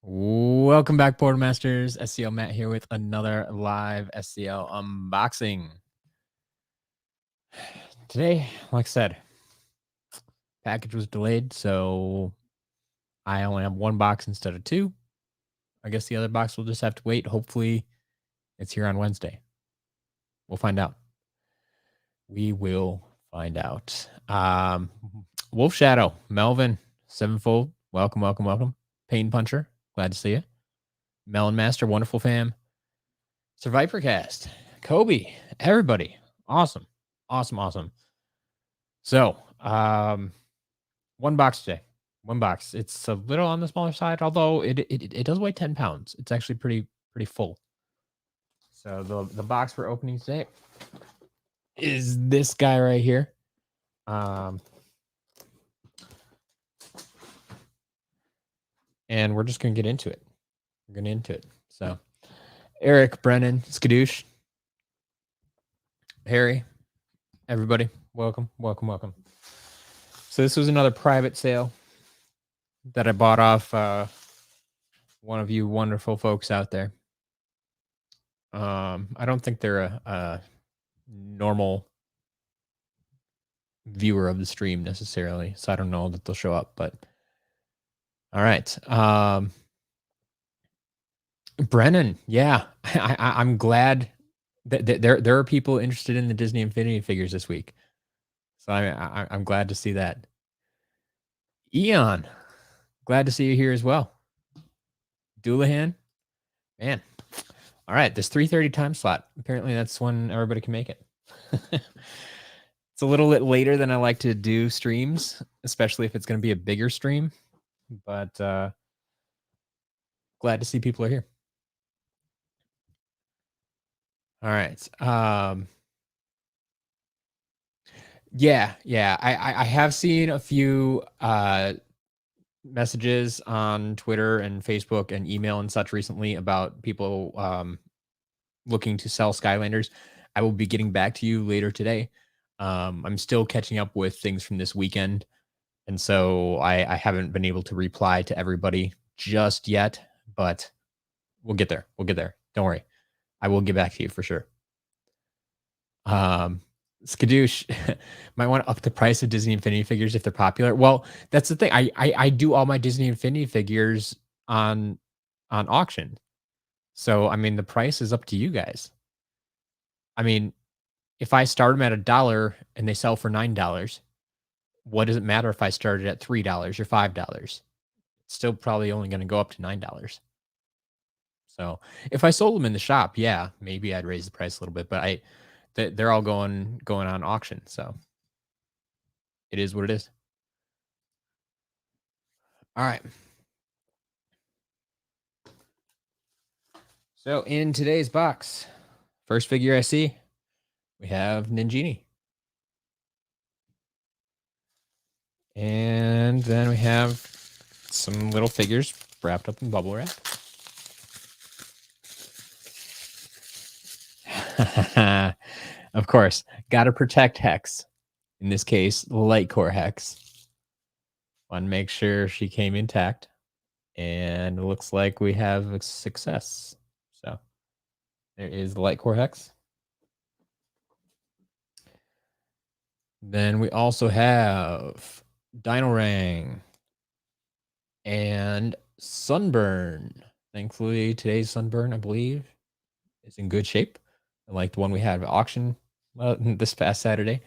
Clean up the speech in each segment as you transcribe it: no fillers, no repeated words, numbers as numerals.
Welcome back, Boardmasters. SCL Matt here with another live SCL unboxing. Today, like I said, package was delayed, so I only have one box instead of two. I guess the other box will just have to wait. Hopefully, it's here on Wednesday. We'll find out. We will find out. Wolf Shadow, Melvin, Sevenfold, welcome, welcome, welcome. Pain Puncher, glad to see you. Melon Master, wonderful fam. Survivorcast, Kobe, everybody, awesome, awesome, awesome. So, one box today, one box. It's a little on the smaller side, although it does weigh 10 pounds. It's actually pretty full. So the box we're opening today is this guy right here. And we're just gonna get into it. We're gonna into it. So, Eric, Brennan, Skadoosh, Harry, everybody, welcome, welcome, welcome. So this was another private sale that I bought off one of you wonderful folks out there. I don't think they're a normal viewer of the stream necessarily, so I don't know that they'll show up, but all right. Brennan, yeah, I'm glad that there are people interested in the Disney Infinity figures this week, so I'm glad to see that. Eon, glad to see you here as well. Doulahan, man. All right, this 3:30 time slot. Apparently, that's when everybody can make it. It's a little bit later than I like to do streams, especially if it's going to be a bigger stream. But glad to see people are here. All right. Yeah. I have seen a few messages on Twitter and Facebook and email and such recently about people looking to sell Skylanders. I will be getting back to you later today. I'm still catching up with things from this weekend, and so I haven't been able to reply to everybody just yet, but we'll get there. We'll get there. Don't worry. I will get back to you for sure. Skadoosh might want to up the price of Disney Infinity figures if they're popular. Well, that's the thing. I do all my Disney Infinity figures on auction. So I mean the price is up to you guys. I mean, if I start them at $1 and they sell for $9, what does it matter if I started at $3 or $5? It's still probably only going to go up to $9. So if I sold them in the shop, yeah, maybe I'd raise the price a little bit, but they're all going on auction, so it is what it is. All right. So in today's box, first figure I see, we have Ninjini. And then we have some little figures wrapped up in bubble wrap. Of course, gotta protect Hex. In this case, Light Core Hex. Want to make sure she came intact. And it looks like we have a success. So there is the Light Core Hex. Then we also have Dino Rang and Sunburn. Thankfully, today's Sunburn, I believe, is in good shape. Like the one we had at auction this past Saturday.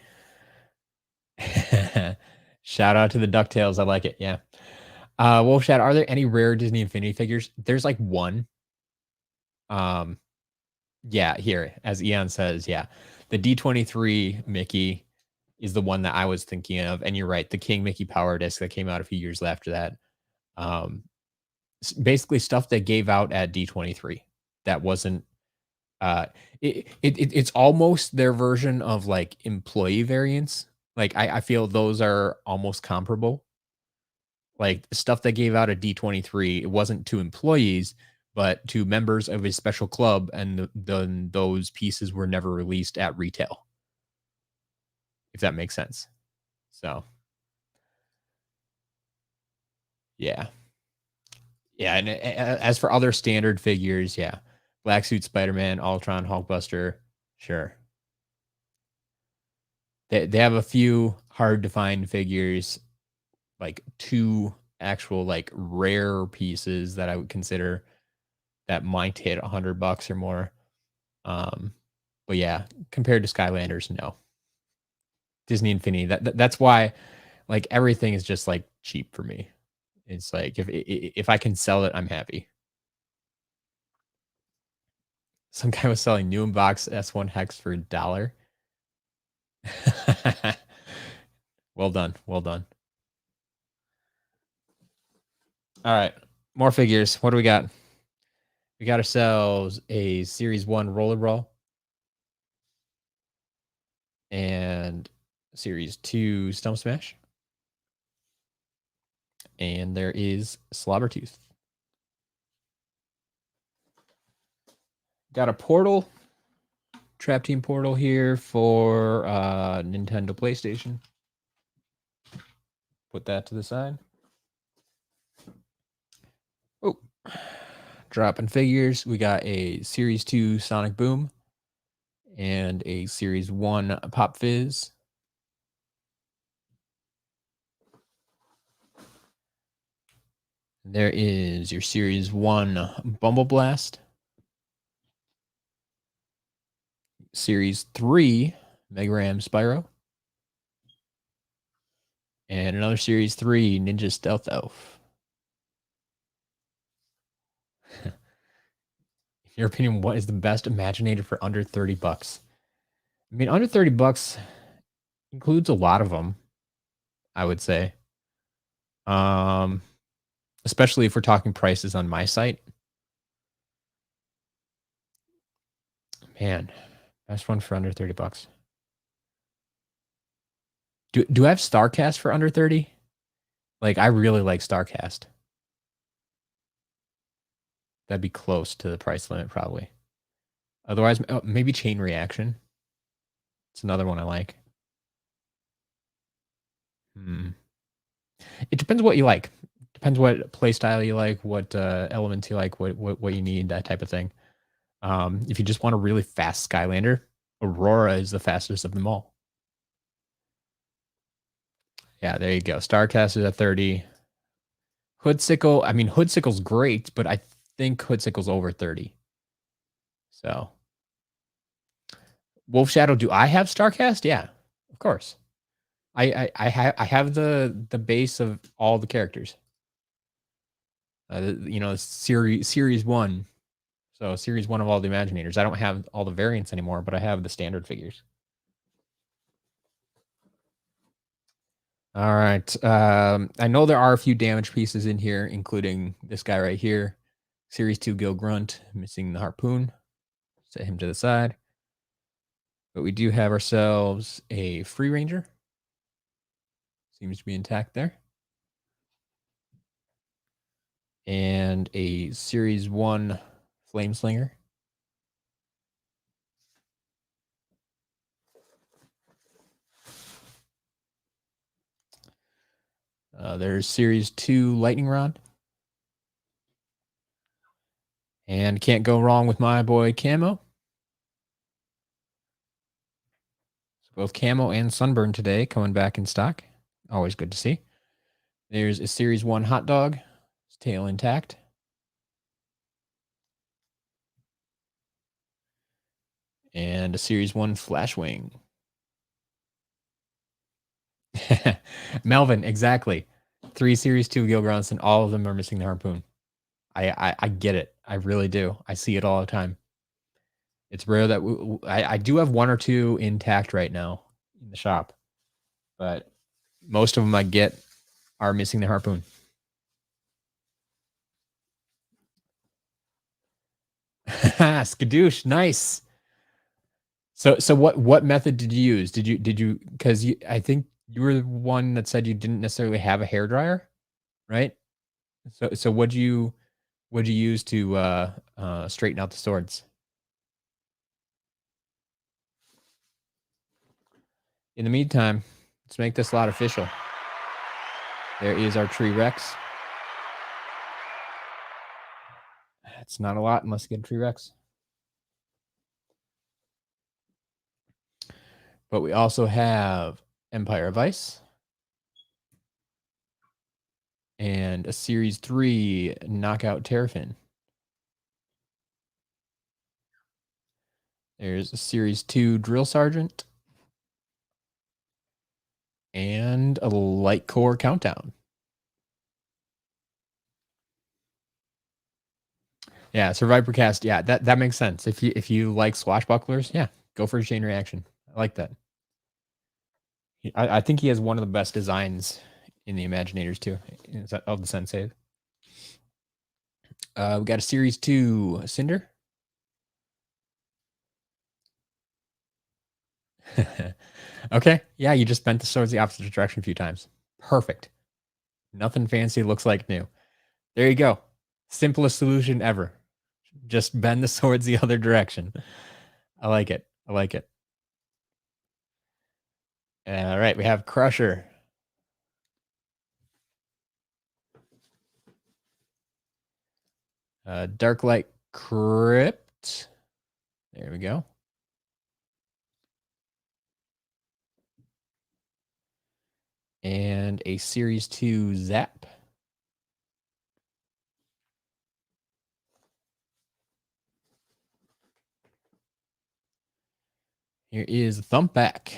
Shout out to the DuckTales. I like it. Yeah. Wolf Chat, are there any rare Disney Infinity figures? There's like one. Yeah, here, as Eon says, yeah. The D23 Mickey is the one that I was thinking of. And you're right, the King Mickey Power Disc that came out a few years after that. Basically stuff they gave out at D23 that wasn't it's almost their version of like employee variants. Like I feel those are almost comparable. Like the stuff they gave out at D23, it wasn't to employees, but to members of a special club, and then those pieces were never released at retail. If that makes sense. So, yeah. Yeah, and as for other standard figures, yeah, Black Suit Spider-Man, Ultron, Hulkbuster, sure. They have a few hard to find figures, like 2 actual, like, rare pieces that I would consider that might hit $100 or more. Um, but yeah, compared to Skylanders, no. Disney Infinity, that's why, like, everything is just, like, cheap for me. It's like, if I can sell it, I'm happy. Some guy was selling new in box S1 Hex for $1. Well done, well done. All right, more figures. What do we got? We got ourselves a Series 1 Roller Brawl and Series 2 Stump Smash. And there is Slobbertooth. Got a Portal, Trap Team Portal here for Nintendo PlayStation. Put that to the side. Oh, dropping figures. We got a Series 2 Sonic Boom and a Series 1 Pop Fizz. There is your Series 1 Bumble Blast. Series 3 Mega Ram Spyro. And another Series 3 Ninja Stealth Elf. In your opinion, what is the best Imaginator for under $30? I mean, under $30 includes a lot of them, I would say. Especially if we're talking prices on my site. Man, best one for under $30. Do I have StarCast for under 30? Like, I really like StarCast. That'd be close to the price limit, probably. Otherwise, maybe Chain Reaction. It's another one I like. It depends what you like. Depends what play style you like, what elements you like, what you need, that type of thing. If you just want a really fast Skylander, Aurora is the fastest of them all. Yeah, there you go. Starcast is at 30. Hoodsickle, I mean, Hoodsickle's great, but I think Hoodsickle's over 30. So, Wolf Shadow, do I have Starcast? Yeah, of course. I have the base of all the characters. You know, series 1. So series 1 of all the Imaginators. I don't have all the variants anymore, but I have the standard figures. All right. I know there are a few damaged pieces in here, including this guy right here. Series 2 Gil Grunt, missing the harpoon. Set him to the side. But we do have ourselves a Free Ranger. Seems to be intact there. And a Series 1 Flame Slinger. There's Series 2 Lightning Rod. And can't go wrong with my boy Camo. So both Camo and Sunburn today coming back in stock. Always good to see. There's a Series 1 Hot Dog. His tail intact. And a Series 1 Flashwing. Melvin, exactly. 3 Series 2 Gil Grunts, and all of them are missing the harpoon. I get it. I really do. I see it all the time. It's rare that I do have 1 or 2 intact right now in the shop, but most of them I get are missing the harpoon. Skadoosh, nice. So what method did you use? Did you because I think you were the one that said you didn't necessarily have a hair dryer, right? So what'd you use to straighten out the swords? In the meantime, let's make this lot official. There is our Tree Rex. It's not a lot unless you get a Tree Rex. But we also have Empire of Ice and a Series 3 Knockout Terrafin. There's a Series 2 Drill Sergeant and a Light Core Countdown. Yeah, Survivor Cast. Yeah, that makes sense. If you like swashbucklers, yeah, go for a chain reaction. I like that. I think he has one of the best designs in the Imaginators too, of the Sensei. We got a Series 2 Cinder. Okay, yeah, you just bent the swords the opposite direction a few times. Perfect. Nothing fancy, looks like new. There you go. Simplest solution ever. Just bend the swords the other direction. I like it. I like it. All right, we have Crusher. Darklight Crypt. There we go. And a Series 2 Zap. Here is Thumpback.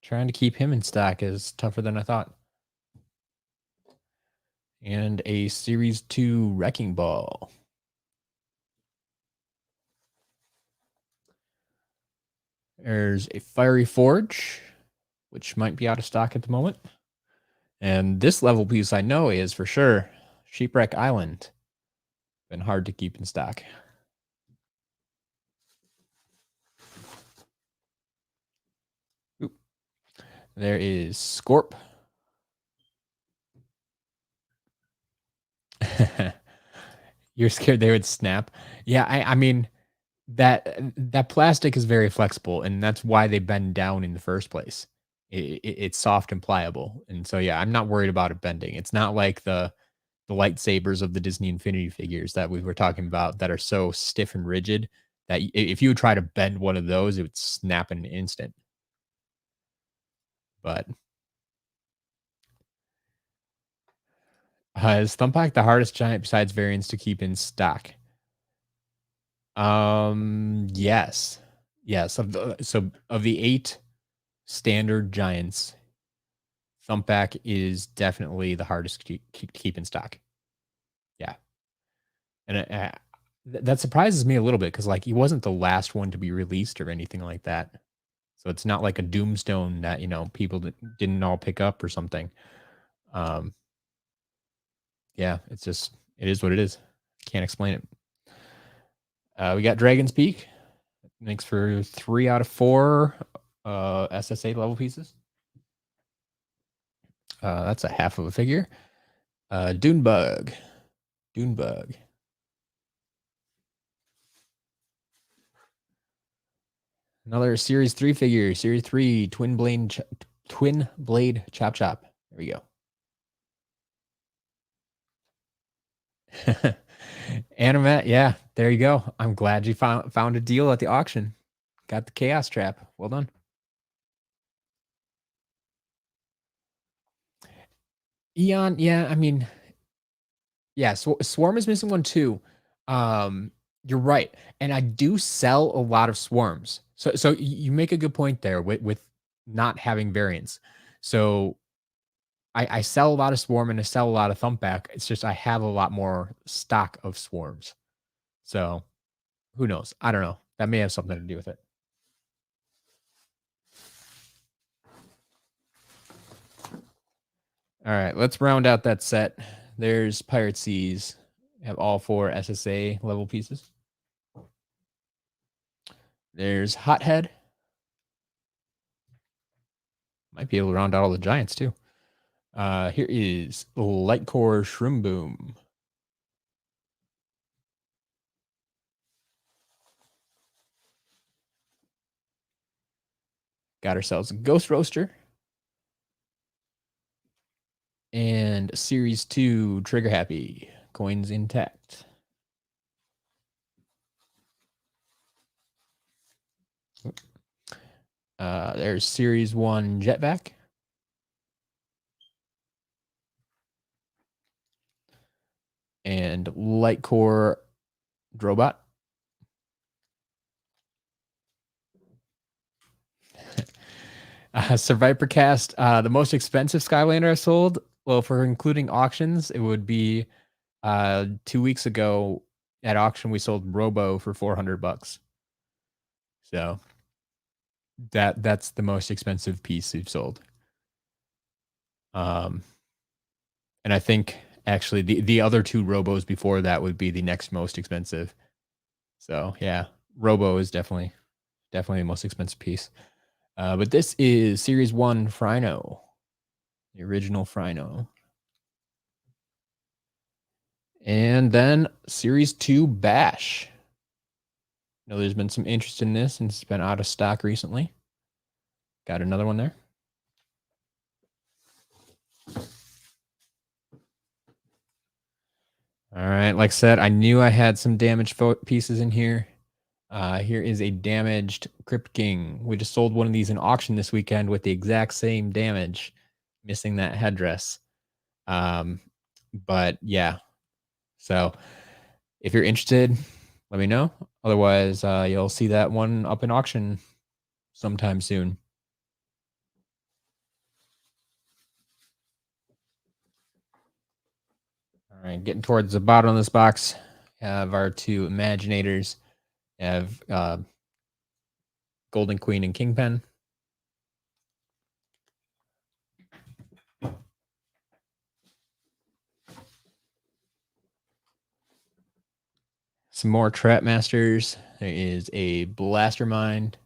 Trying to keep him in stock is tougher than I thought. And a Series 2 Wrecking Ball. There's a Fiery Forge, which might be out of stock at the moment. And this level piece I know is for sure Sheepwreck Island. Been hard to keep in stock. Oop. There is Scorp. You're scared they would snap. Yeah, I mean that plastic is very flexible, and that's why they bend down in the first place. It's soft and pliable, and so yeah, I'm not worried about it bending. It's not like the lightsabers of the Disney Infinity figures that we were talking about that are so stiff and rigid that if you would try to bend one of those, it would snap in an instant. But is Thumpback the hardest giant besides variants to keep in stock? Yes. Yes. Of the 8 standard giants, Thumpback is definitely the hardest to keep in stock. Yeah. And that surprises me a little bit because, like, he wasn't the last one to be released or anything like that. So it's not like a Doomstone that, people didn't all pick up or something. Um, yeah, it is what it is. Can't explain it. We got Dragon's Peak. Makes for 3 out of 4 SSA level pieces. That's a half of a figure. Dunebug. Another Series 3 figure. Series 3 Twin Blade Chop Chop. There we go. Animat, yeah, there you go. I'm glad you found a deal at the auction. Got the Chaos Trap. Well done. Eon, yeah, I mean, yeah, Swarm is missing one too. You're right, and I do sell a lot of Swarms. So you make a good point there with not having variants. So I sell a lot of Swarm and I sell a lot of Thumpback. It's just I have a lot more stock of Swarms. So who knows? I don't know. That may have something to do with it. All right, let's round out that set. There's Pirate Seas. We have all 4 SSA level pieces. There's Hothead. Might be able to round out all the giants too. Here is Lightcore Shroom Boom. Got ourselves a Ghost Roaster. And Series 2 Trigger Happy. Coins intact. There's Series 1 Jetvac. And Lightcore Drobot. Survivorcast, the most expensive Skylander I sold. Well, for including auctions, it would be 2 weeks ago at auction we sold Robo for $400. So that's the most expensive piece we've sold. And I think actually the other two Robos before that would be the next most expensive. So yeah, Robo is definitely the most expensive piece. But this is Series 1 Frino, the original Frino. And then Series 2 Bash. I know there's been some interest in this and it's been out of stock recently. Got another one there. All right, like I said, I knew I had some damaged pieces in here. Here is a damaged Crypt King. We just sold one of these in auction this weekend with the exact same damage, missing that headdress. But yeah, so if you're interested, let me know. Otherwise, you'll see that one up in auction sometime soon. All right, getting towards the bottom of this box, have our two Imaginators. Have Golden Queen and Kingpin. Some more Trap Masters. There is a Blaster Mind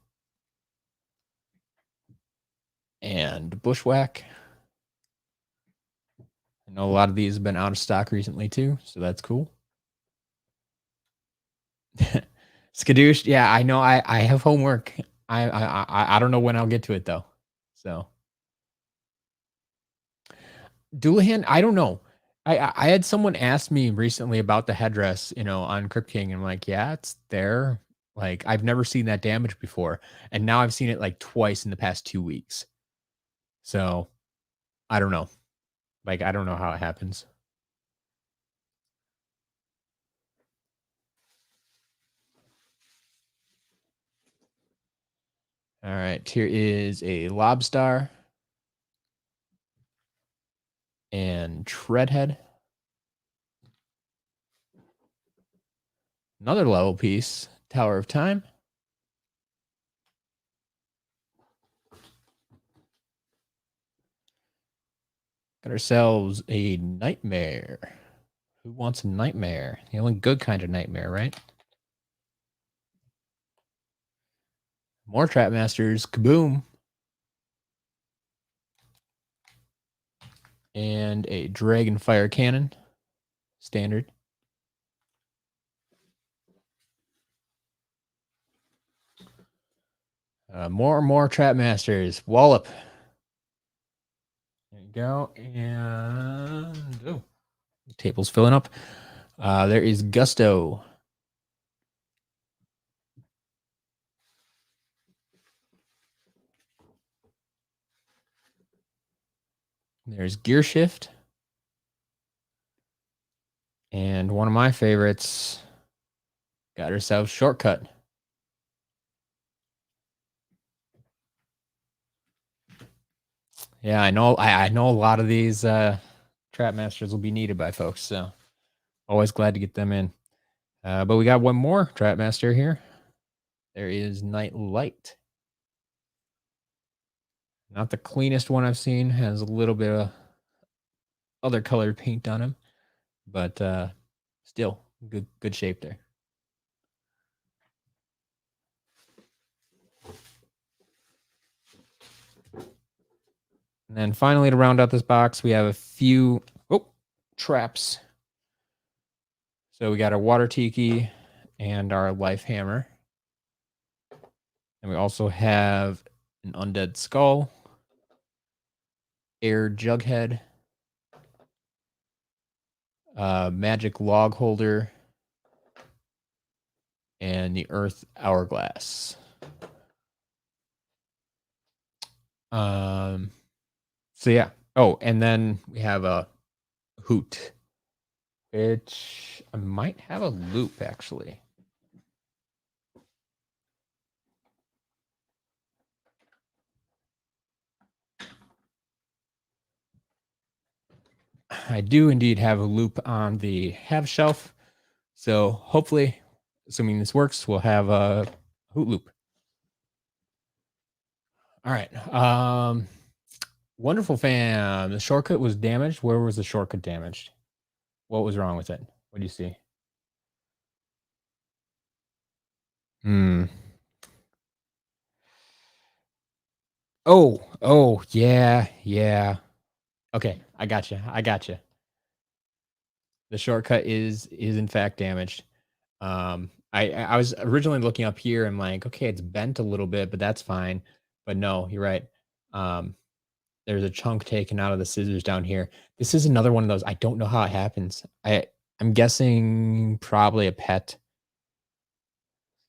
and Bushwhack. I know a lot of these have been out of stock recently too, so that's cool. Skadoosh, yeah, I know. I have homework. I don't know when I'll get to it though. So Dualahan, I don't know. I had someone ask me recently about the headdress, on Crypt King, and I'm like, yeah, it's there. Like I've never seen that damage before, and now I've seen it like twice in the past 2 weeks. So I don't know. Like I don't know how it happens. All right, here is a Lobstar and Treadhead. Another level piece, Tower of Time. Got ourselves a Nightmare. Who wants a Nightmare? The only good kind of Nightmare, right? More Trap Masters. Kaboom. And a Dragon Fire Cannon. Standard. More Trap Masters. Wallop. There you go. And the table's filling up. There is Gusto. There's Gear Shift. And one of my favorites, got ourselves Shortcut. Yeah, I know. I know a lot of these Trap Masters will be needed by folks, so always glad to get them in. But we got one more Trap Master here. There is Night Light. Not the cleanest one I've seen. Has a little bit of other colored paint on him, but still good shape there. And then finally, to round out this box, we have a few traps. So we got our Water Tiki and our Life Hammer. And we also have an Undead Skull, Air Jughead, Magic Log Holder, and the Earth Hourglass. So yeah. Oh, and then we have a hoot, which I might have a loop actually. I do indeed have a loop on the have shelf. So hopefully, assuming this works, we'll have a hoot loop. All right. Wonderful fam. The shortcut was damaged. Where was the shortcut damaged? What was wrong with it? What do you see? Hmm. Oh, yeah. Okay, I got you. I got you. The shortcut is in fact damaged. I was originally looking up here and like, okay, it's bent a little bit, but that's fine. But no, you're right. Um, there's a chunk taken out of the scissors down here. This is another one of those. I don't know how it happens. I'm guessing probably a pet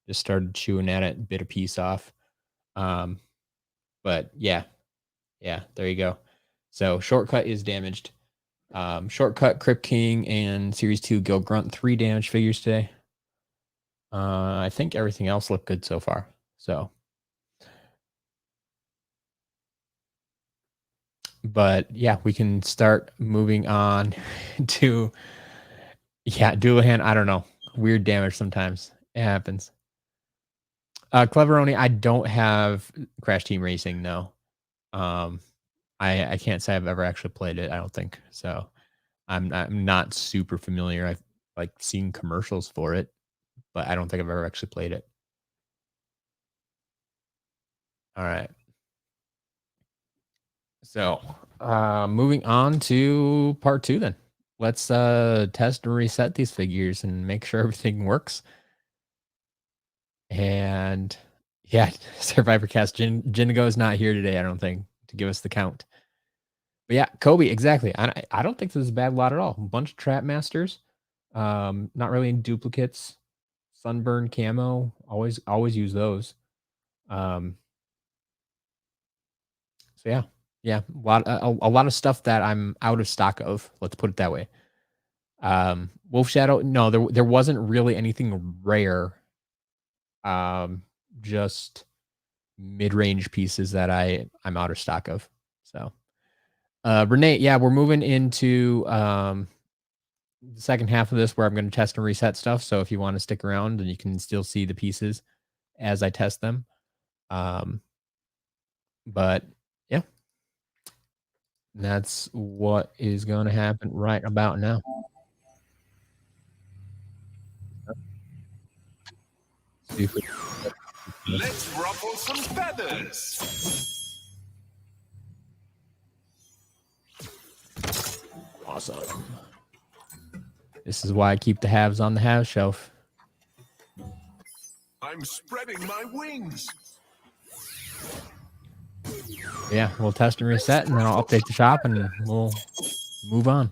just started chewing at it, bit a piece off. Um, but yeah, there you go. So shortcut is damaged. Shortcut, Crypt King, and Series 2 Gil Grunt, 3 damage figures today. I think everything else looked good so far. So, but yeah, we can start moving on to, yeah, Doulahan. I don't know. Weird damage sometimes. It happens. Cleveroni, I don't have Crash Team Racing, no. Um, I can't say I've ever actually played it, I don't think. So I'm not super familiar. I've like seen commercials for it, but I don't think I've ever actually played it. All right. So, moving on to part 2 then. Let's test and reset these figures and make sure everything works. And yeah, Survivor Cast Jinigo is not here today, I don't think, to give us the count. But yeah, Kobe, exactly. I don't think this is a bad lot at all. A bunch of Trap Masters. Not really in duplicates. Sunburn camo. Always use those. So yeah, a lot of stuff that I'm out of stock of. Let's put it that way. Wolf Shadow. No, there wasn't really anything rare. Just mid range pieces that I'm out of stock of. So, Renee, yeah, we're moving into the second half of this where I'm going to test and reset stuff. So if you want to stick around, and you can still see the pieces as I test them. But yeah, that's what is going to happen right about now. See if we Let's ruffle some feathers. Awesome. This is why I keep the halves on the halves shelf. I'm spreading my wings. Yeah, we'll test and reset, and then I'll update the shop, and we'll move on.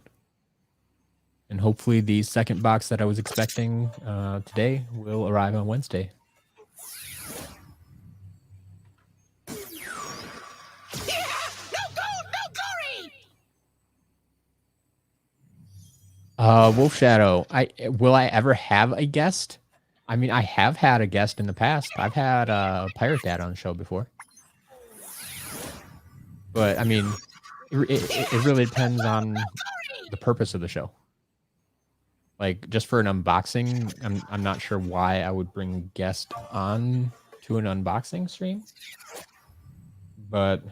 And hopefully the second box that I was expecting today will arrive on Wednesday. Wolf Shadow. Will I ever have a guest? I mean, I have had a guest in the past. I've had Pirate Dad on the show before. But I mean, it really depends on the purpose of the show. Like just for an unboxing, I'm not sure why I would bring guest on to an unboxing stream. But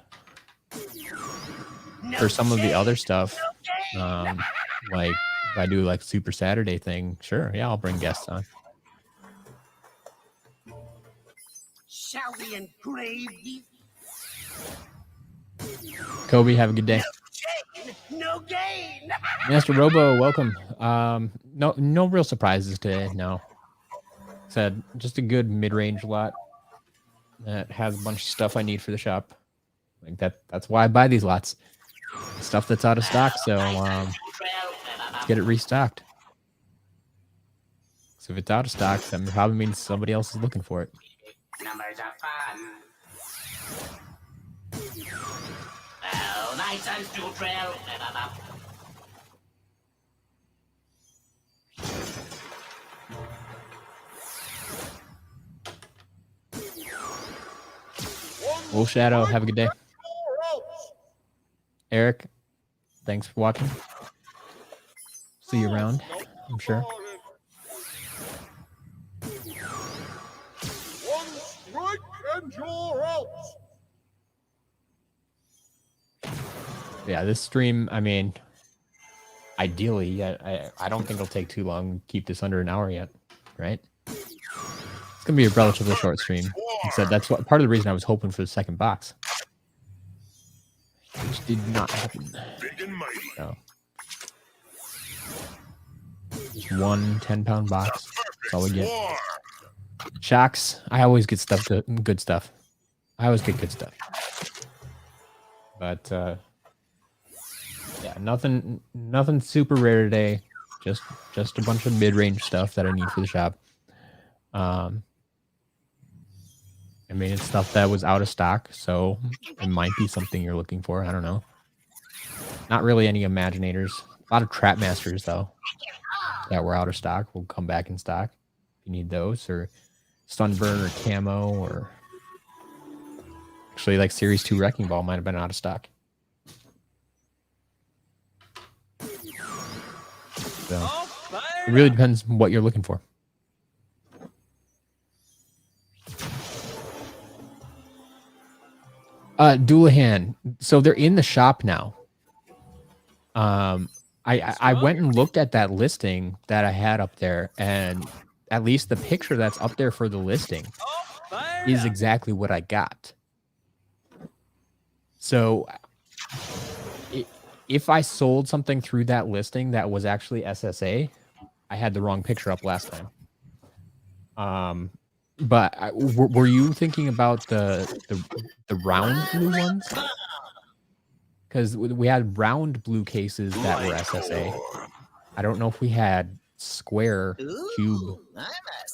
for some of the other stuff, like if I do like Super Saturday thing, sure, yeah, I'll bring guests on. Shall we engrave these? Kobe, have a good day. No gain. Master Robo, welcome. No real surprises today. No, said just a good mid-range lot that has a bunch of stuff I need for the shop. Like that's why I buy these lots. Stuff that's out of stock, so let's get it restocked. So if it's out of stock, that probably means somebody else is looking for it. Numbers are fun. Oh, nice and neutral. Wolf Shadow, have a good day. Eric, thanks for watching. See you around, I'm sure. One strike and you're out. Yeah, this stream, I mean, ideally, I don't think it'll take too long to keep this under an hour yet, right? It's gonna be a relatively short stream. Like I said, that's what part of the reason I was hoping for the second box. Which did not happen. Big and mighty. So. Just one 10-pound box. That's all we get. Shocks. I always get good stuff. I always get good stuff. But yeah, nothing super rare today. Just a bunch of mid-range stuff that I need for the shop. I mean, it's stuff that was out of stock, so it might be something you're looking for. I don't know. Not really any Imaginators. A lot of Trap Masters, though, that were out of stock will come back in stock if you need those, or Sunburn or Camo, or actually like Series 2 Wrecking Ball might have been out of stock. So it really depends on what you're looking for. Doulahan. So they're in the shop now. I went and looked at that listing that I had up there, and at least the picture that's up there for the listing is exactly what I got. So if I sold something through that listing that was actually SSA, I had the wrong picture up last time. But were you thinking about the round blue ones? Because we had round blue cases that were SSA. I don't know if we had square cube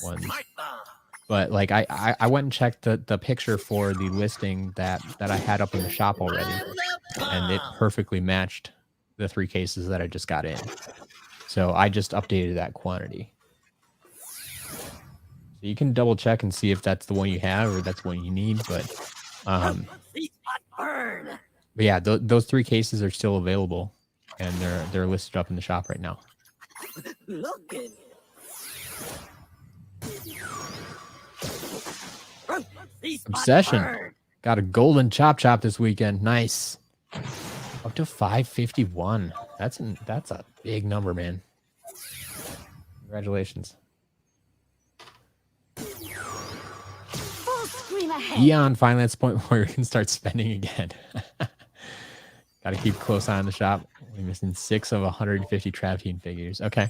ones. But like I went and checked the picture for the listing that I had up in the shop already, and it perfectly matched the 3 cases that I just got in. So I just updated that quantity. So you can double check and see if that's the one you have or that's one you need. But yeah, those 3 cases are still available, and they're listed up in the shop right now. Obsession got a golden chop this weekend. Nice. Up to 551. That's a big number, man. Congratulations. Eon finally at the point where we can start spending again. Got to keep close eye on the shop. We're missing 6 of 150 Trap Team figures. Okay.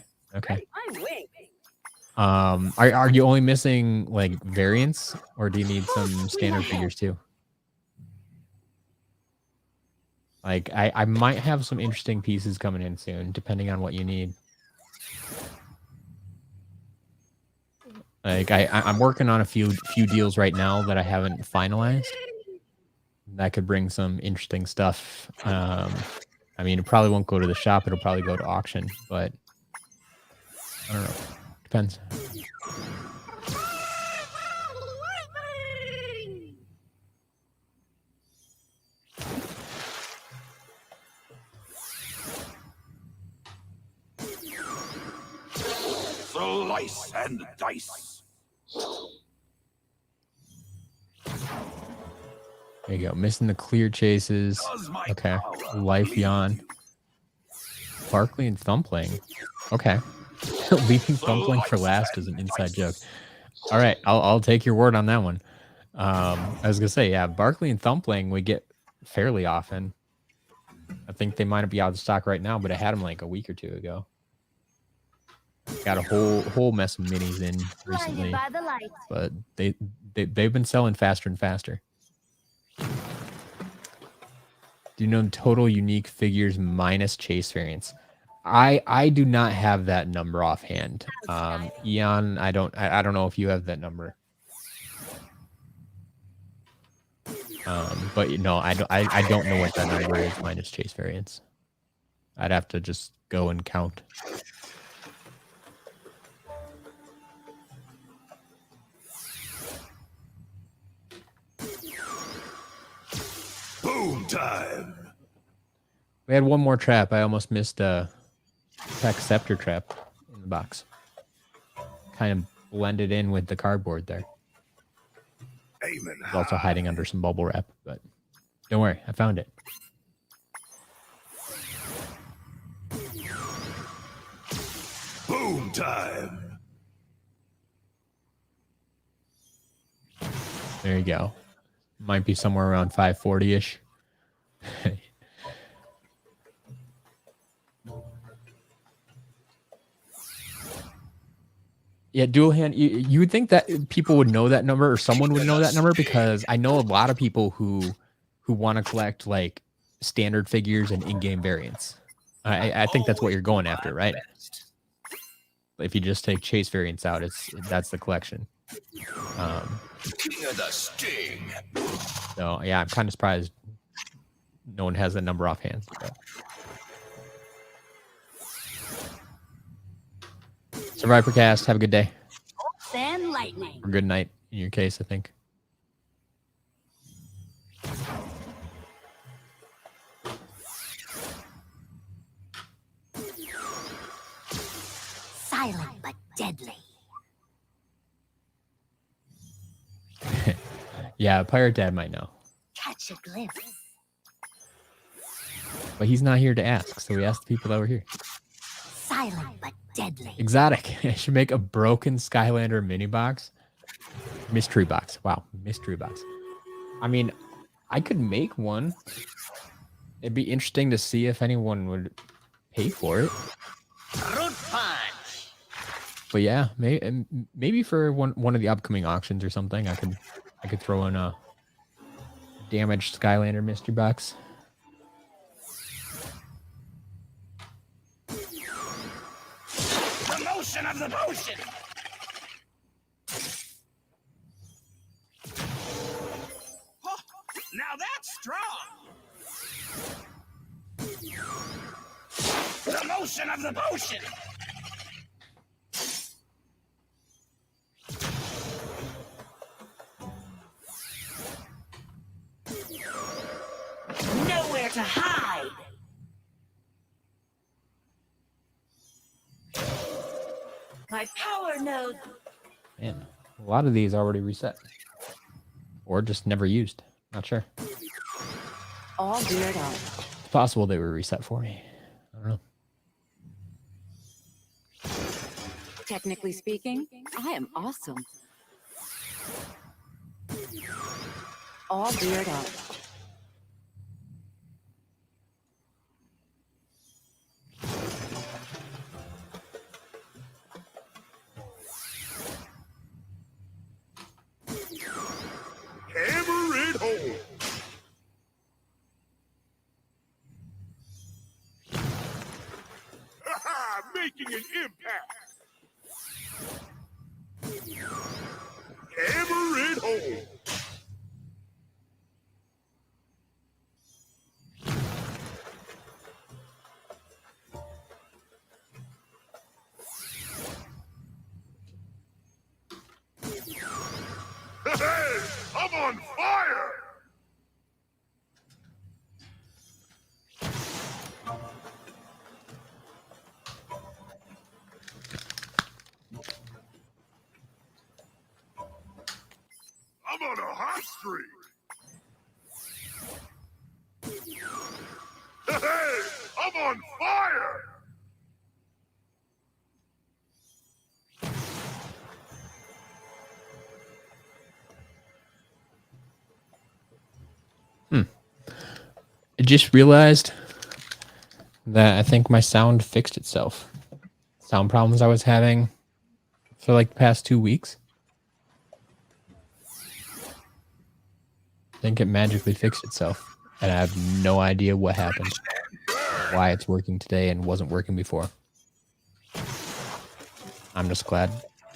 Are you only missing like variants, or do you need some standard figures too? Like I might have some interesting pieces coming in soon, depending on what you need. Like I'm working on a few deals right now that I haven't finalized. That could bring some interesting stuff. I mean, it probably won't go to the shop. It'll probably go to auction, but I don't know. Depends. Slice and dice. There you go. Missing the clear chases. Okay. Life Yawn. Barkley and Thumpling. Okay. Leaving Thumpling for last is an inside joke. All right. I'll take your word on that one. I was going to say, yeah, Barkley and Thumpling we get fairly often. I think they might be out of stock right now, but I had them like a week or 2 ago. Got a whole mess of minis in recently, but they've been selling faster and faster. Do you know total unique figures minus chase variants? I do not have that number offhand. Eon, I don't know if you have that number. But you know, I don't know what that number is minus chase variance. I'd have to just go and count. Boom time. We had one more trap. I almost missed a Tech Scepter trap in the box. Kind of blended in with the cardboard there. Aiming It's also hiding under some bubble wrap, but don't worry, I found it. Boom time. There you go. Might be somewhere around 540-ish. Yeah, dual hand. You would think that people would know that number, or someone would know that number, because I know a lot of people who want to collect like standard figures and in-game variants. I think that's what you're going after, right? If you just take chase variants out, that's the collection. King of the sting. So yeah, I'm kind of surprised no one has that number offhand. But. Survivor Cast, have a good day. Then lightning. Or good night in your case, I think. Silent but deadly. Yeah, Pirate Dad might know. Catch a glimpse. But he's not here to ask, so we asked the people that were here. Silent but deadly. Exotic. I should make a broken Skylander mini box. Mystery box. Wow, mystery box. I mean, I could make one. It'd be interesting to see if anyone would pay for it. Root punch. But yeah, maybe for one of the upcoming auctions or something, I could throw in a damaged Skylander mystery box. The motion of the potion. Now that's strong. The motion of the potion. Nowhere to hide. My power node. Man, a lot of these already reset. Or just never used. Not sure. All geared up. It's possible they were reset for me. I don't know. Technically speaking, I am awesome. All geared up. Hammer it home. Making an impact. Hammer it home. Hey, I'm on fire! I'm on a hot streak! Hey, I'm on fire! I just realized that I think my sound fixed itself. Sound problems I was having for like the past 2 weeks. I think it magically fixed itself. And I have no idea what happened. Why it's working today and wasn't working before. I'm just glad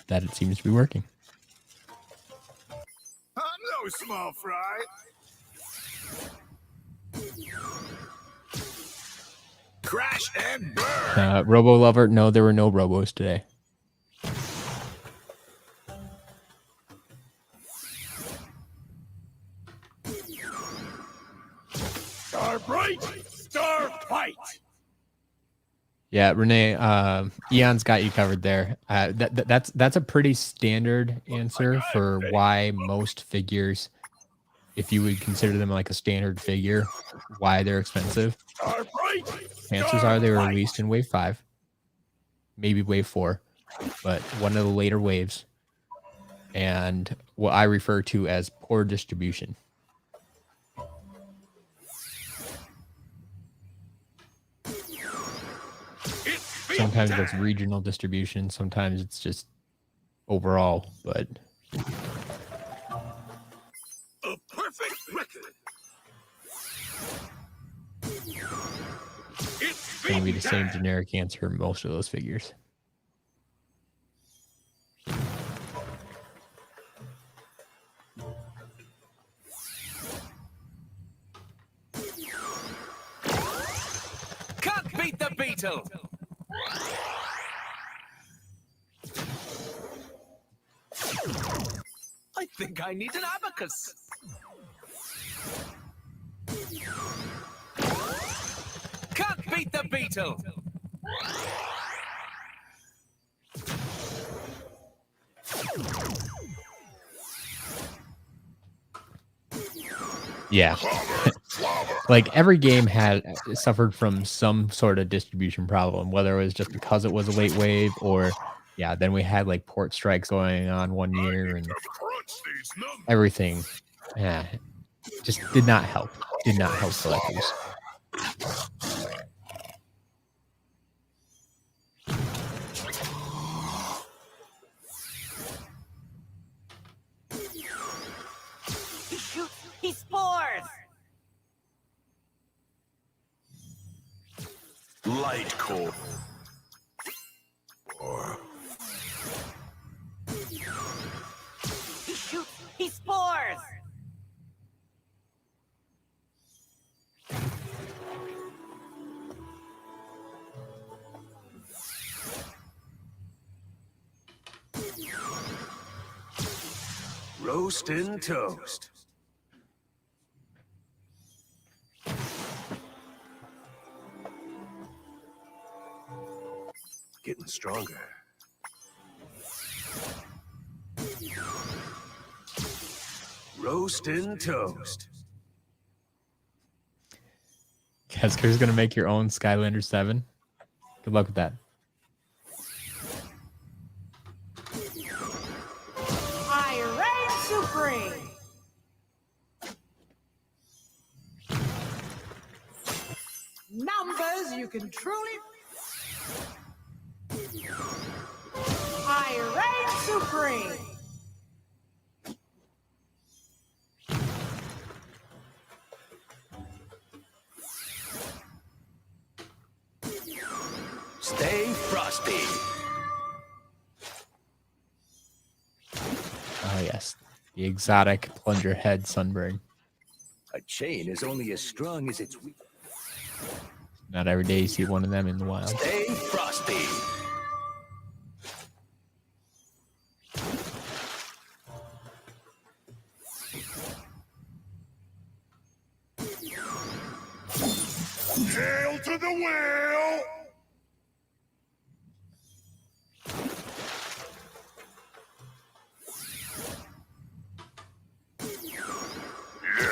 that it seems to be working. I'm no small fry. Crash and burn. Robo Lover, no, there were no Robos today. Star bright, star fight. Yeah, Renee, Eon's got you covered there. That's a pretty standard answer for why most figures, if you would consider them like a standard figure, why they're expensive. Star bright. Chances are they were released in Wave 5, maybe Wave 4, but one of the later waves, and what I refer to as poor distribution. Sometimes that's regional distribution, sometimes it's just overall, but A perfect record. it's going to be the same generic answer for most of those figures. Can't beat the beetle. I think I need an abacus. Can't beat the beetle. Yeah. Like every game had suffered from some sort of distribution problem, whether it was just because it was a late wave or yeah, then we had like port strikes going on one year and everything. Yeah. Just did not help. Did not help collectors. He shoots. He spores. Light core. He shoots. He spores. Roast and toast. Getting stronger. Roast and toast. Kesker's gonna make your own Skylanders 7. Good luck with that. I reign supreme. Numbers you can truly. I reign supreme. Stay frosty. Oh yes. The exotic plunger head sunburn. A chain is only as strong as its weak. Not every day you see one of them in the wild. Stay frosty. Hail to the whale!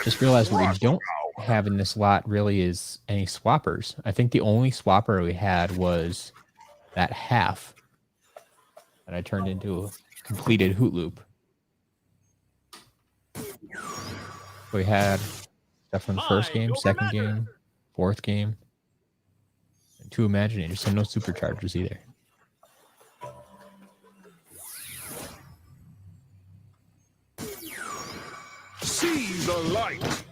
Just realized what we don't have in this lot really is any swappers. I think the only swapper we had was that half that I turned into a completed hoot loop. We had stuff from the first game, second game, fourth game, and 2 Imaginators, and no superchargers either. See the light!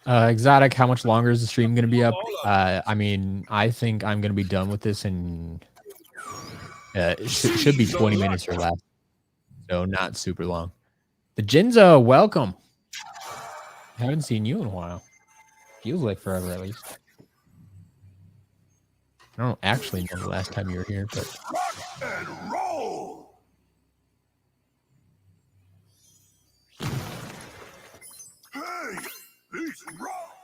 Exotic, how much longer is the stream going to be up? I mean, I think I'm going to be done with this in It should be 20 minutes or less, so not super long. The Jinzo, welcome. Haven't seen you in a while. Feels like forever, at least. I don't actually know the last time you were here, but Rock and roll. Hey, he's rock.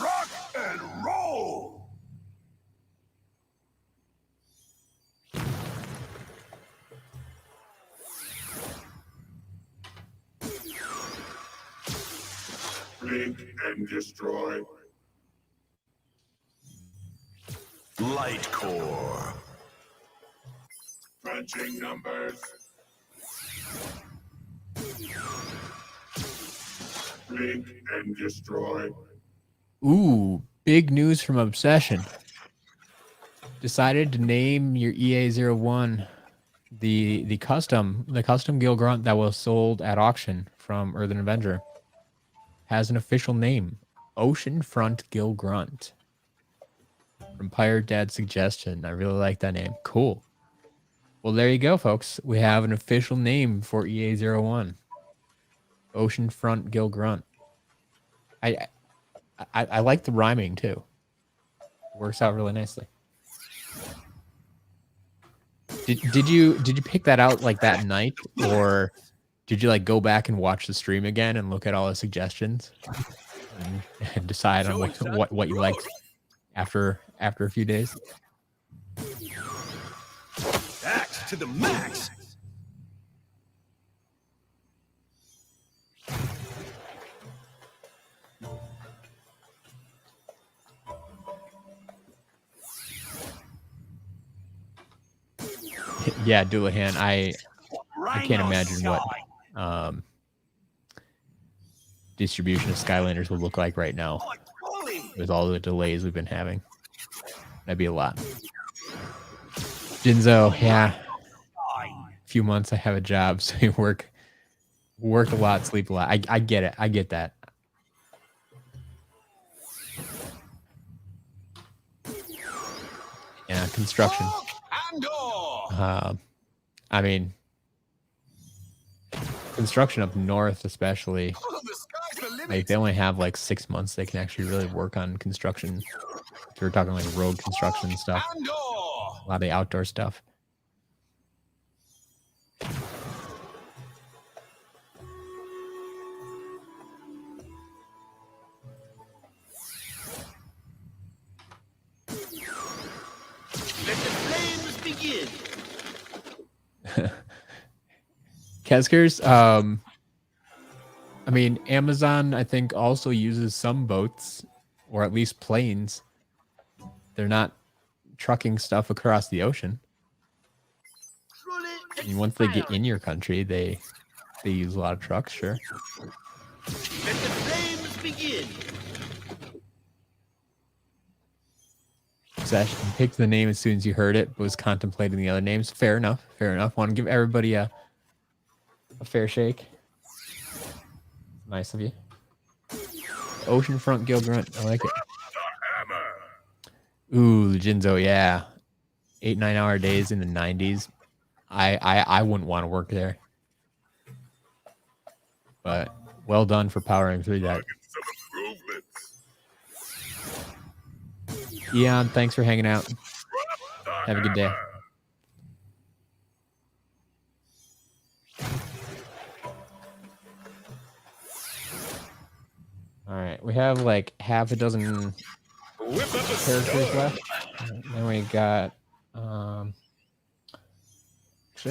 Rock and roll. Blink and destroy. Light core. Crunching numbers. Blink and destroy. ooh, big news from Obsession. Decided to name your EA01 the custom Gil Grunt that was sold at auction from Earthen Avenger has an official name. Oceanfront Gil Grunt. From Pirate Dad's suggestion. I really like that name. Cool. Well, there you go, folks. We have an official name for EA01. Oceanfront Gil Grunt. I like the rhyming too. Works out really nicely. Did you pick that out like that night, or did you like go back and watch the stream again and look at all the suggestions and decide on what you liked after a few days? Act to the max. Yeah, Doulahan, I can't imagine what distribution of Skylanders would look like right now with all the delays we've been having. That'd be a lot. Jinzo, yeah. A few months I have a job, so you work a lot, sleep a lot. I get it. I get that. Yeah, construction. I mean, construction up north, especially, like they only have like 6 months they can actually really work on construction. If you're talking like road construction and stuff, a lot of the outdoor stuff. Let the flames begin. Keskers, I mean, Amazon, I think, also uses some boats, or at least planes. They're not trucking stuff across the ocean. I mean, once they get in your country, they use a lot of trucks, sure. Let the flames begin. Obsession picked the name as soon as you heard it, but was contemplating the other names. Fair enough. Fair enough. Want to give everybody a fair shake. Nice of you. Oceanfront Gil Grunt. I like it. Ooh, the Jinzo, yeah. 8-9 hour days in the 90s. I wouldn't want to work there. But well done for powering through that. Eon, thanks for hanging out. Have a good day. All right, we have like half a dozen characters left. Then we got actually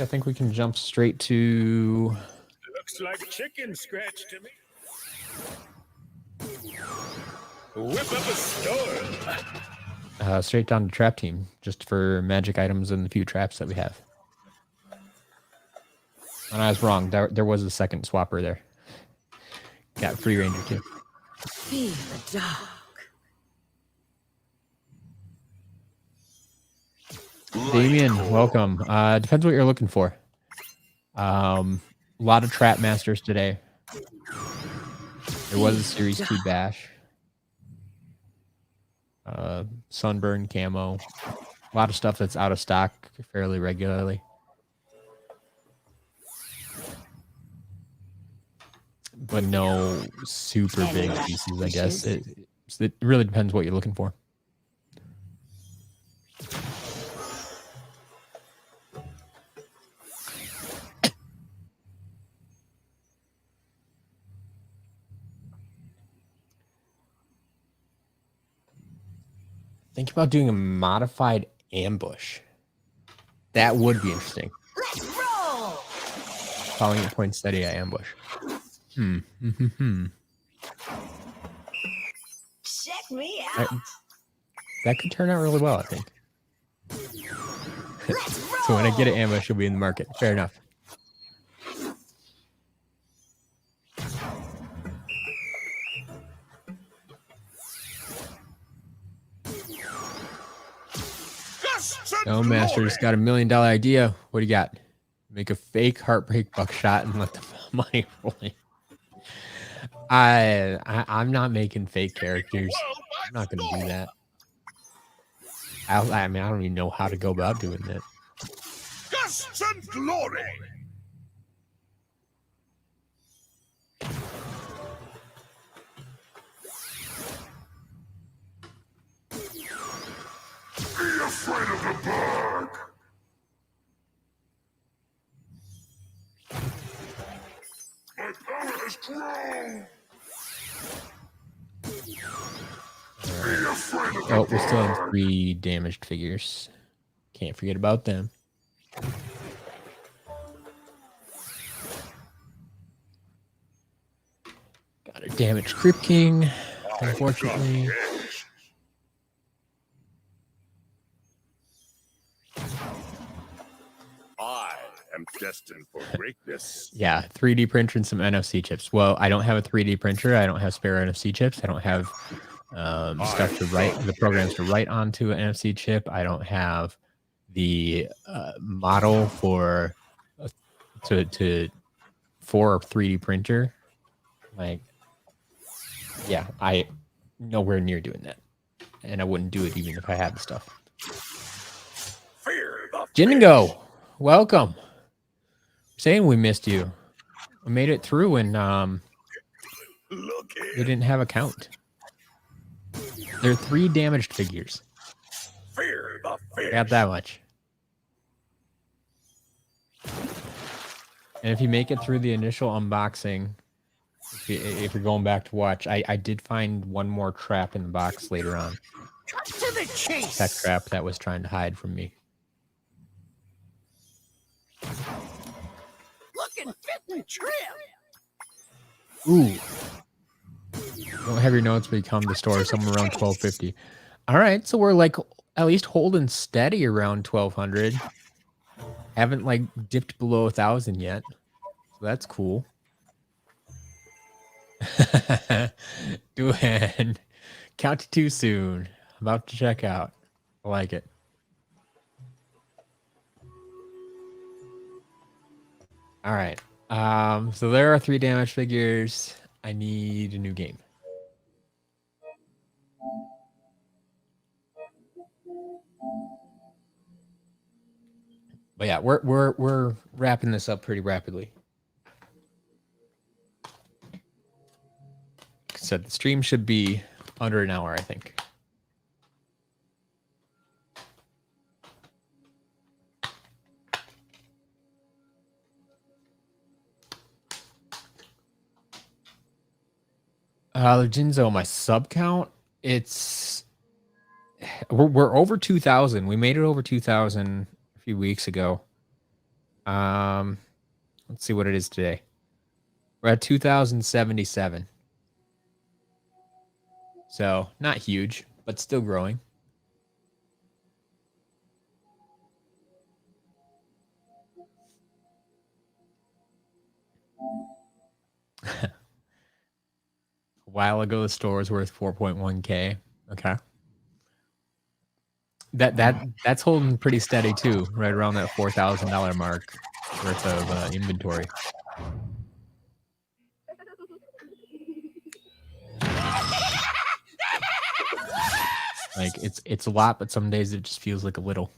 I think we can jump straight to Looks like chicken scratch to me. Whip up a storm. straight down to trap team, just for magic items and the few traps that we have. And I was wrong. There was a second swapper there. Got free ranger too. Fear the dark. Damien, welcome. Depends what you're looking for. A lot of trap masters today. There was a series 2 bash. sunburn camo, a lot of stuff that's out of stock fairly regularly. But no super big pieces, I guess. It really depends what you're looking for. Think about doing a modified ambush. That would be interesting. Let's roll. Following a point steady at ambush. Check me out. That could turn out really well, I think. Let's roll. So when I get an ambush, it'll be in the market. Fair enough. Oh, Master's got $1 million idea. What do you got? Make a fake heartbreak buckshot and let the money roll in. I'm not making fake characters. I'm not going to do that. I mean, I don't even know how to go about doing that. Gusts and glory. Be afraid of the bug. My power has grown. Oh, we're still in 3 damaged figures. Can't forget about them. Got a damaged Crypt King, unfortunately. I am destined for greatness. Yeah, 3D printer and some NFC chips. Well, I don't have a 3D printer. I don't have spare NFC chips. I don't have stuff to write, the programs to write onto an NFC chip. I don't have the model for a 3D printer. Like, yeah, I nowhere near doing that, and I wouldn't do it even if I had the stuff. Fear the Jingo, welcome. Saying we missed you. We made it through, and look we here. didn't have a count. There are 3 damaged figures. Fear the fish. Got that much. And if you make it through the initial unboxing, if you're going back to watch, I did find one more trap in the box later on. Cut to the chase. Tech trap that was trying to hide from me. Looking fit and trim. Ooh. Don't have your notes become the store somewhere around 1250. All right, so we're like at least holding steady around 1200. Haven't like dipped below 1,000 yet. So that's cool. Doing count to 2 soon. About to check out. I like it. All right. So there are 3 damage figures. I need a new game. But yeah, we're wrapping this up pretty rapidly. Like I said, the stream should be under an hour, I think. Jinzo, my sub count, we're over 2,000. We made it over 2,000 a few weeks ago. Let's see what it is today. We're at 2,077. So not huge, but still growing. A while ago, the store was worth 4.1K. Okay. That's holding pretty steady too, right around that $4,000 mark worth of inventory. Like it's a lot, but some days it just feels like a little.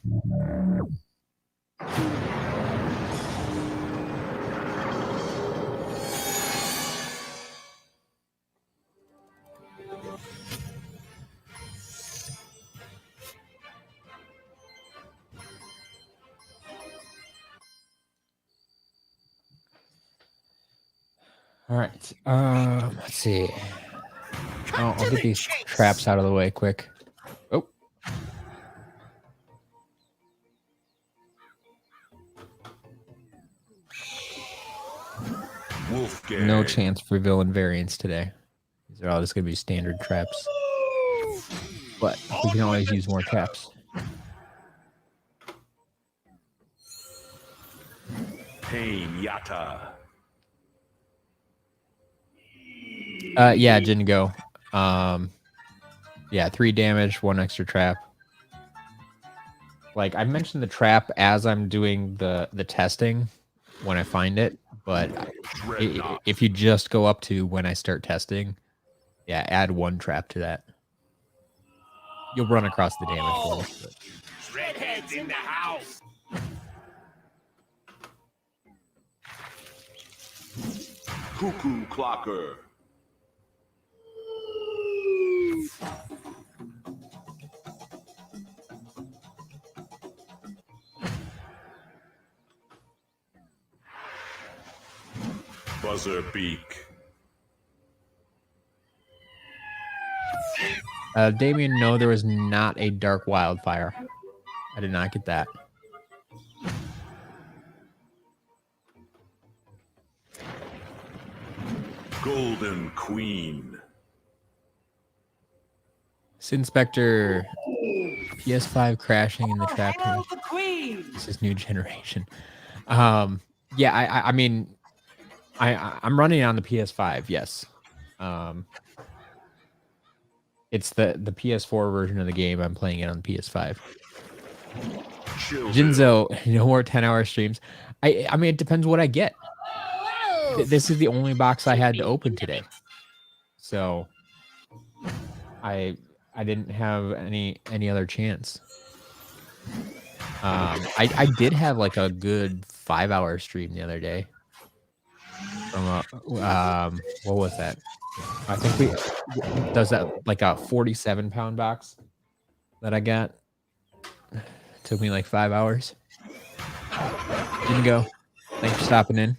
All right. Let's see. Cut to I'll the get these chase. traps out of the way quick. Oh, Wolfgang. no chance for villain variants today. These are all just gonna be standard traps. But we can always use more traps. Pain Yata. Yeah, Jingo. Yeah, 3 damage, 1 extra trap. Like I mentioned the trap as I'm doing the testing when I find it, but if you just go up to when I start testing, yeah, add 1 trap to that. You'll run across the damage ones. But. Redheads in the house. Cuckoo Clocker. Buzzer Beak. Damien, no, there was not a dark wildfire. I did not get that. Golden Queen. Sinspector, PS5 crashing in the trap. Hail the queen. This is new generation. Yeah, I mean, I'm running on the PS5. Yes. It's the PS4 version of the game. I'm playing it on the PS5. Jinzo, no more 10-hour streams. I mean, it depends what I get. This is the only box I had to open today, so I didn't have any other chance. I did have like a good 5-hour stream the other day from what was that? I think does that like a 47-pound box that I got. Took me like 5 hours. Didn't go. Thanks for stopping in.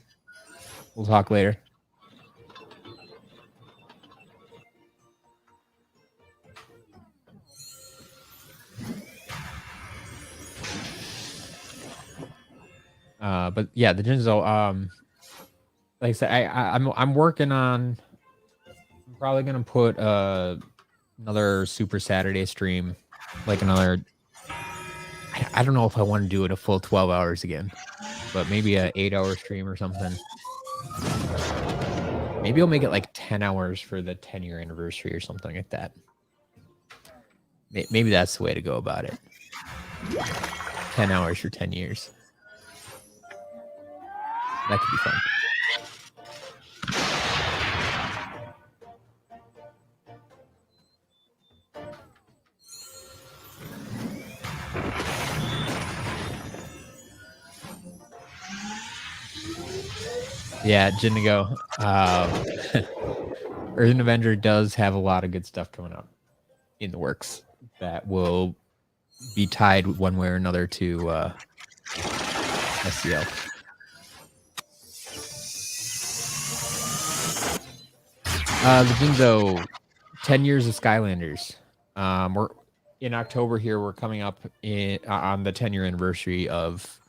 We'll talk later. But yeah, the Jinzo, like I said, I'm working on. I'm probably gonna put another Super Saturday stream, like another. I don't know if I want to do it a full 12 hours again, but maybe a 8-hour stream or something. Maybe I'll make it like 10 hours for the 10-year anniversary or something like that. Maybe that's the way to go about it. 10 hours for 10 years. That could be fun. Yeah, Jindigo. Earth and Avenger does have a lot of good stuff coming up in the works that will be tied one way or another to SCL. The Jinzo, 10 years of Skylanders. We're in October here. We're coming up on the 10-year anniversary of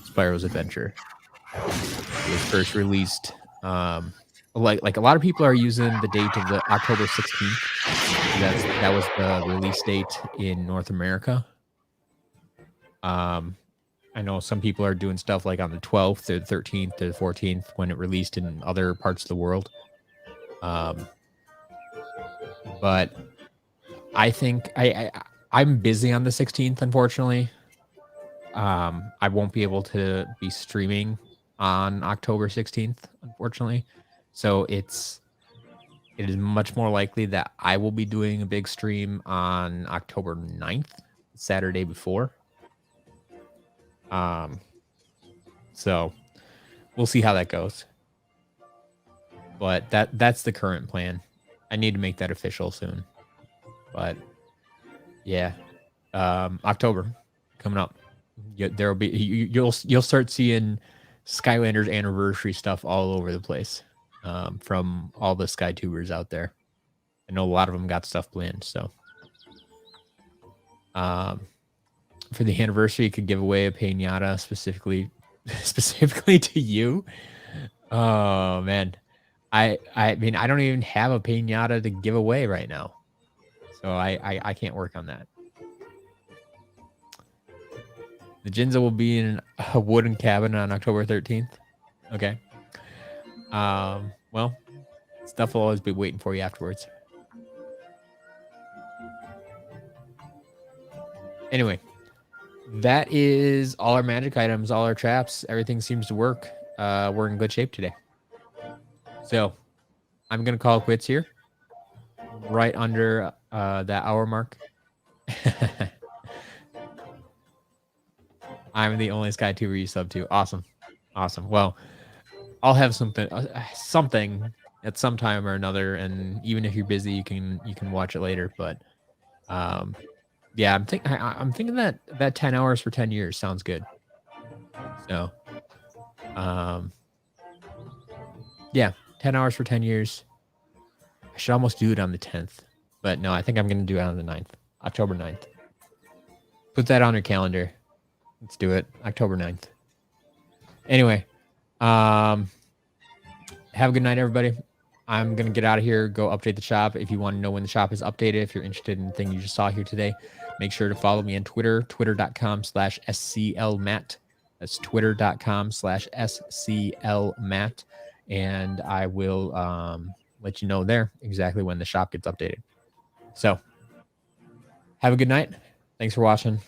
Spyro's Adventure. It was first released. Like a lot of people are using the date of the October 16th. That was the release date in North America. I know some people are doing stuff like on the 12th or the 13th or the 14th when it released in other parts of the world. But I think I'm busy on the 16th, unfortunately. I won't be able to be streaming on October 16th, unfortunately. So it's it is much more likely that I will be doing a big stream on October 9th, Saturday before. So we'll see how that goes. But that's the current plan. I need to make that official soon. But yeah, October coming up. There'll be you'll start seeing Skylanders anniversary stuff all over the place from all the SkyTubers out there. I know a lot of them got stuff planned. So for the anniversary, you could give away a piñata specifically to you. Oh man. I mean, I don't even have a piñata to give away right now. So I can't work on that. The Jinza will be in a wooden cabin on October 13th. Okay. Well, stuff will always be waiting for you afterwards. Anyway, that is all our magic items, all our traps. Everything seems to work. We're in good shape today. So I'm going to call it quits here. Right under that hour mark. I'm the only SkyTuber you sub to. Awesome. Awesome. Well, I'll have something at some time or another. And even if you're busy, you can watch it later. But yeah, I'm thinking that 10 hours for 10 years sounds good. So yeah, 10 hours for 10 years. I should almost do it on the 10th. But no, I think I'm going to do it on the 9th. October 9th. Put that on your calendar. Let's do it. October 9th. Anyway, have a good night, everybody. I'm going to get out of here, go update the shop. If you want to know when the shop is updated, if you're interested in the thing you just saw here today, make sure to follow me on Twitter, twitter.com/SCLMatt. That's twitter.com/SCLMatt. And I will let you know there exactly when the shop gets updated. So have a good night. Thanks for watching.